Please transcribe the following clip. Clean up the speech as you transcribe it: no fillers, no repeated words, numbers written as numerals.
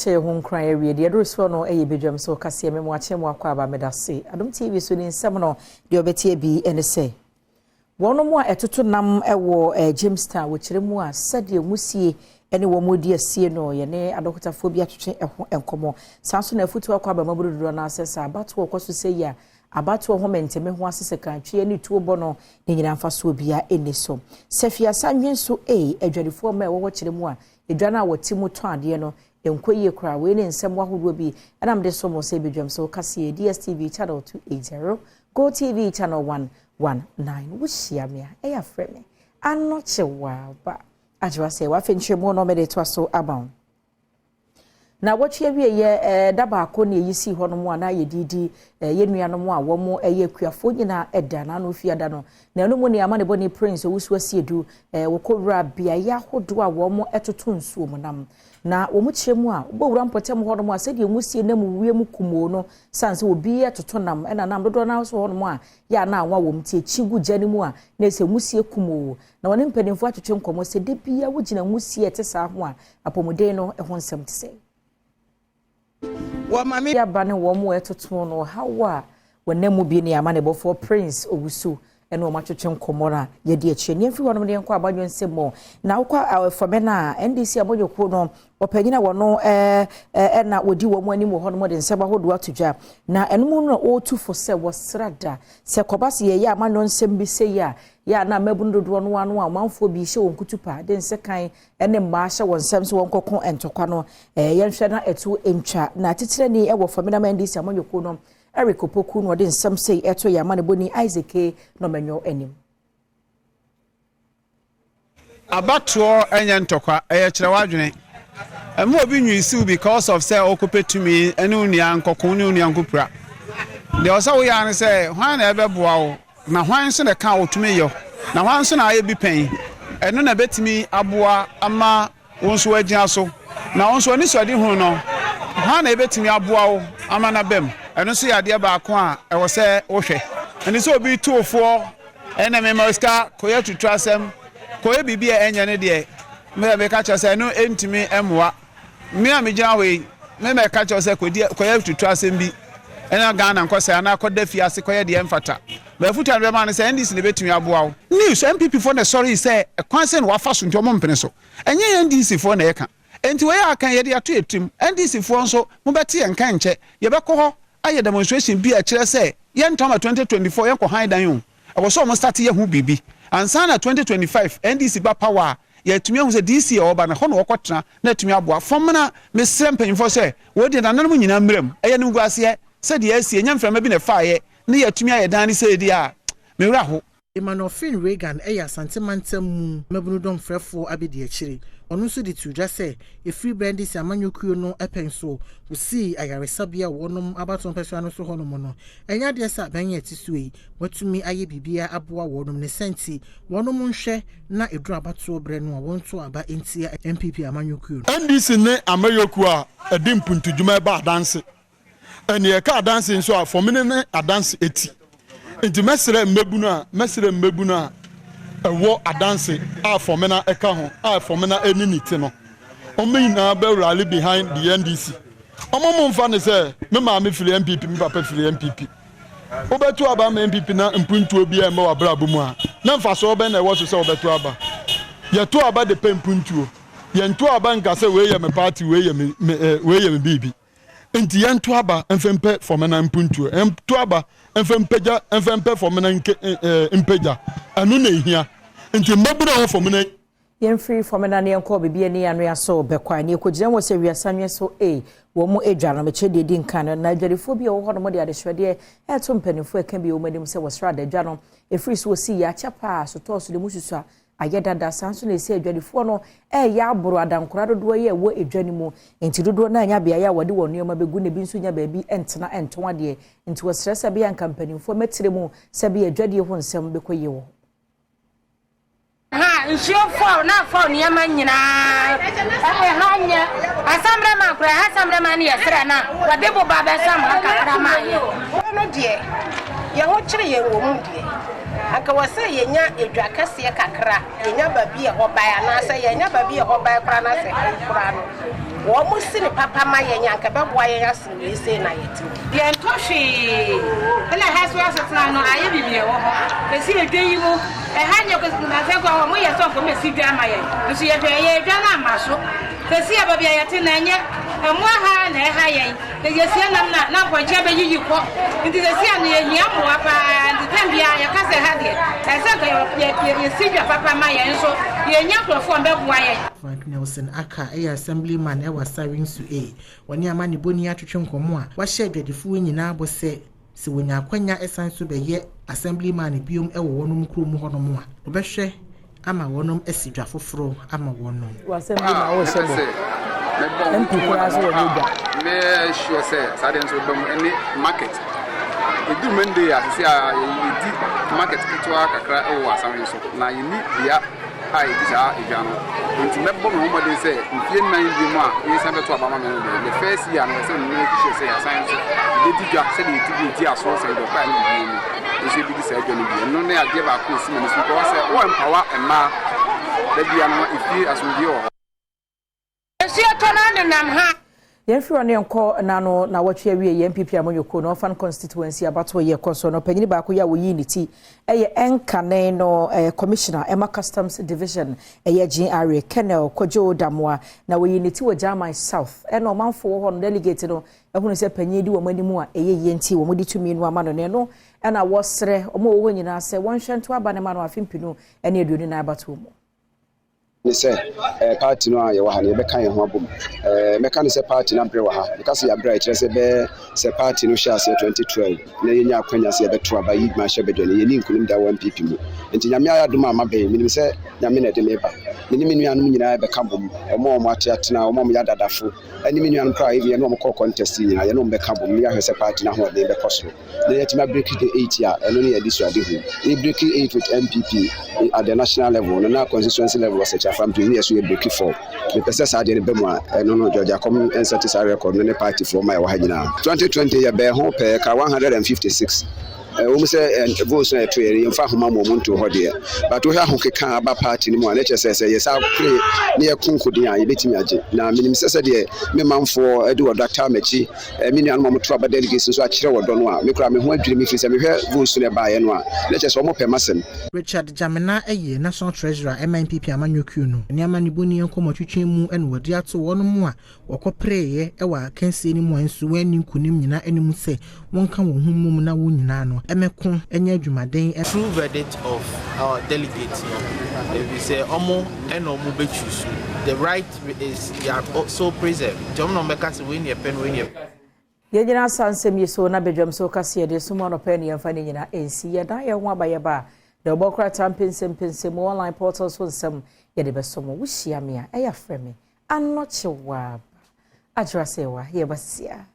che ho nkran awie de do so no eye bedwam so kase me mo ache mo akwa aba medase Adom TV so ni nsem no de obetie bi ene se wono mo a etoto nam ewo Jamestown wo kire mu a sade musie ene wo modi asie no ye ne adokotafo bi atwetwe eho enkomo sanso na afutu akwa aba maburudo na asesa abato okoso se ya abato ho menteme ho asese kantwe ni tuo bono ne nyina mfaso bia ene so sefia sanwen so adwadifo ma wo kire mu a edwana woti mu to ade no enkoye kra we ne nsem wahodo bi enam de so mo se bedwam so kase DSTV channel 280 Go TV channel 119 wushia me ya freme anoche wa ba ajwa se wa fenche mo no me de to so abaun na wochie wie ye daba akọ na eyisi ho no mo na ye didi ye nuano mo a wo mo ye kuafo nyina eda na no fiada no na no mo ne amane boni prince owusu asiedu wo kowura bia ya hodo a wo mo etoto nsuo mo nam na wo mu kyeremu a wo wura mpotem ho no mo asedi emusie na mu wie mu kumo no sanse obi etoto nam na nam dodo na so ho no mo a ya na anwa wo mtie chigu jani mu a na ese musie kumo na woni mpanimfo atwetwe nkomo se de bia wo gina musie etesa ho a apomuden no ho nsem tse wa mami ya bane wo mo etoto no hawa wonemu bi ne amane bofo prince owusu eno matwetwe nkomora ye de akye ne mfi wono de nkwa abadwo nsemo na ukwa fomena NDC abodwoko no opanyina wono na wodi wo mo anim ho no de nseba hodo atodwa na enum no otu fo se wo srada se kobase ye ya amano nsem bi se ya na mabunu dodo no anu amanfo bi hye won kutupa de nsekan ene mma hye won nsem so won kokon entokwa no ye nhwe na etu entwa na titire ni e wo fomena NDC amodwoko no Eric Opoku no de nsem sei eto ya mane boni Isaac no menyo anim abato enya ntokwa eye kire wadwene emu obi nwisi because of say okopetumi ene unia nkokon ne unia nkopura de osa wo ya ne say hwan na ebeboa wo na hwan so ne ka otumi yo na hwan so na aye bi pen eno na betimi aboa ama wonso agina so na wonso ani so de hu no hwan na ebetimi aboa wo ama na bem eno so ya de ba ko a e wo se wo hwe eni so obi tuofo ene me maska koye tutrasem koye bibia enya ne de me be ka chose no entimi emwa me a me gina we me ka chose koye tutrasem bi ena Ghana nkosa na akoda fi ase koye de emfata ba futa be ma ne se NDC ne betumi aboa wo news MPP for the sorry say kwanse no wafa so ntomo mpene so enye NDC for na eka enti we akan ye de ato etim NDC for nso mo beti enka nche ye be ko ho aye demonstration bi a kire say ye ntoma 2024 ye ko han dan yo e wo so mo start ye hu bibi ansa na 2025 NDC ba power ye tumi hu say DC e oba na ho no wokotena na tumi aboa fomna me srem panfo say wo de nanom nyina mrem eye no guase say de asie nyamframa bi na faaye ne ye tumi aye dan ni say di a me wura ho Emmanuel Reagan eya santimantam mu mabunu dom frefo abedi akire onu so de tudwa se e free brandy si amanyokuo no epenso wo si ayaresabia wonom abaton pesua no so honom no enya de sa banye tisui watumi aye bibia aboa wonom ne senti wonom nhwe na eduru abato bre no wonto aba entia MPP amanyokuo NDC ne amanyokuo a edimpuntu djuma ba dance eni e ka dance nso a fomene ne adanse eti enti mesere mbebunu a ewo adanse a fomena eka ho a fomena eniniti no omina be rally behind the NDC omomo mfa ne se me ma me fili MPP me papa fili MPP obetu aba ma MPP na mpuntu obi e ma wabrabo mu a na mfa so obe na ewo so se obetu aba ye to aba de pempuntu ye nto aba nka se we ye me party we ye me bibi enti ye nto aba mfempe fomena mpuntu nto aba mfempe fomena mpeja anu na ehia enti mabuna ho fomena yemfiri fomena ne enko bibia ne anu ya so bekwa ne ekogire wo se wiasanwe so wo mu edwa no meche de di nkan na adwarifo bi wo ho no mo de adehwede eto mpanifo eka bi wo madim se wo sra da adwa no efiri so si ya chapa so to so de mususu a ayedada sanso na esi adwarifo no ya aboro adankora dodo ye wo edwa ni mu enti dodo na anya bia ya wode wo nneoma begu ne bi nso nya ba bi entena enton ade enti wo stress bia nkampanifo metire mu se bia adwade ho nsem bekoye wo nsuo fo na fo nneema nyina hanya asamre ma kura asamre ma ne yesra na wode bo ba be sam kakra ma ye no de ye ho kire ye wo mu de anka wɔ sɛ yɛnya edwa kɛseɛ kakra yɛnya baabi a hɔ baa na sɛ yɛnya baabi a hɔ baa kora na sɛ kora no wɔ mo si ne papa ma yɛnya anka bɛboa yɛn asen wei sei na yɛti yɛn tɔ hwee ɛna ha so asetena no ayɛ bibie wɔ hɔ kɛsi edwa yi mu ɛha nyɛ kɛsi na sɛ kɔ mo yɛ sɔ ko mesi dwa ma yɛn nso yɛ dwa na ama so kɛsi ya baabi a yɛte na nyɛ ɛmo ha na ɛha yɛn kɛsi nam na nkɔnkyɛ bɛyiyi kɔ nti kɛsi ya no yɛhia mmoa paa nti tam bia yɛka sɛ ha deɛ ɛsɛ ka yɛsi dwa papa ma yɛn nso yɛnya nkurɔfoɔ mbɛboa yɛn. Frank Nelson aka assemblyman ewa Sarinsu A woni amane boni atwetwe nkomo a wahyɛ adwadifuo nyinaa bɔ sɛ se wonya akwanya esan so bɛyɛ assemblyman biom ɛwɔ wɔnom kurom hɔnom a obɛhwɛ ama wɔnom asidwa foforo ama wɔnom assemblyman wo sɛ MP kura so wɔ da me sure say sadden so bam any market edu mende asese a yidi market kitwa kakra ɛwɔ asan so na yini bia ai disa ejano nti mebbo me homo de say mfie nan bi mu a yesa beto abama me no the first year no say no kishe say asan so de didwa say de ti aso say do pa ni bi ni so bi say adwa ni bi no na ade ba ko si me so ko say wo empower emma da bia no ifie aso bi o esi atona ne nam ha Yɛmfiri ne nkɔ nano na watwe awie MPP amonyoko no fan constituency abato ye kɔso no panyini baako ya woyi ne ti ɛyɛ enkane no commissioner Emma Customs Division ɛyɛ GRA Colonel Kojo Damwa na woyi ne ti wɔ German South ɛna ɔmanfo wɔ hɔ no delegate no ɛhunu sɛ panyini di wɔ manimu a ɛyɛ yenti wɔ modi tumi no ama no ne no ɛna wɔsrɛ ɔmo wɔ nyina sɛ wɔnhwɛ nto aba ne ma no afimpinu ɛne aduonu na abato mu ni say party no a ye wa ha ne be kan ye ho abom meka ne say party na bre wa ha because ya bre kire say party no share 2012 na ye nya akwanya say be to aba yi ma hye bedwane ye ni nkunim da 1PP mu enti nyame ayadom ama be minim say nyame na de me ba ni me nuanom nyina be ka bom omo atena omo ya dadafo ani me nuanom pra ye no mo contest nyina ye no be ka bom ya hwe say party na ho de be koso na ye tima break the 8 ya eno ne ye disuade ho e break 8 with MPP at the national level no na constituency level was from to years we break for the process are the bema no Georgia come and satisfy record no party for my wa nyina 2020 ye be ho pe ka 156 say votes na to ye mfa homa mo to ho de but we ha ho keka aba party ni mo na che say yes a pray na ye kunkudi a ye betimi age na minim say de me manfo ade wo doctor machi me nuan mo to aba delegation so a kire wo do no a me kura me ho adwiri me fi say me hwe votes na ba ye no a na che say mo pe masem Richard Jamina eye National Treasurer MNPP amanyoku no ni amane boni enkomo twetwen mu ene wodi ato wono mu a wokɔpreye ewa kansie ni mu ansu wani nkunim nyina anim sɛ wonka wo humum na wo nyina no emeko enya adwumaden true verdict of our delegates we say omo and omo be choose the right is they are also preserved jom no make us win your pen win your yegyina sansem yeso na bedwam so kase de sumo no pen yemfa ne nyina ensi ye da ye ho abaye ba the obokra tampensem online portal so nsem ye de besomo wo hia me a eya frɛ me anɔkyewa ajra sewa ye basia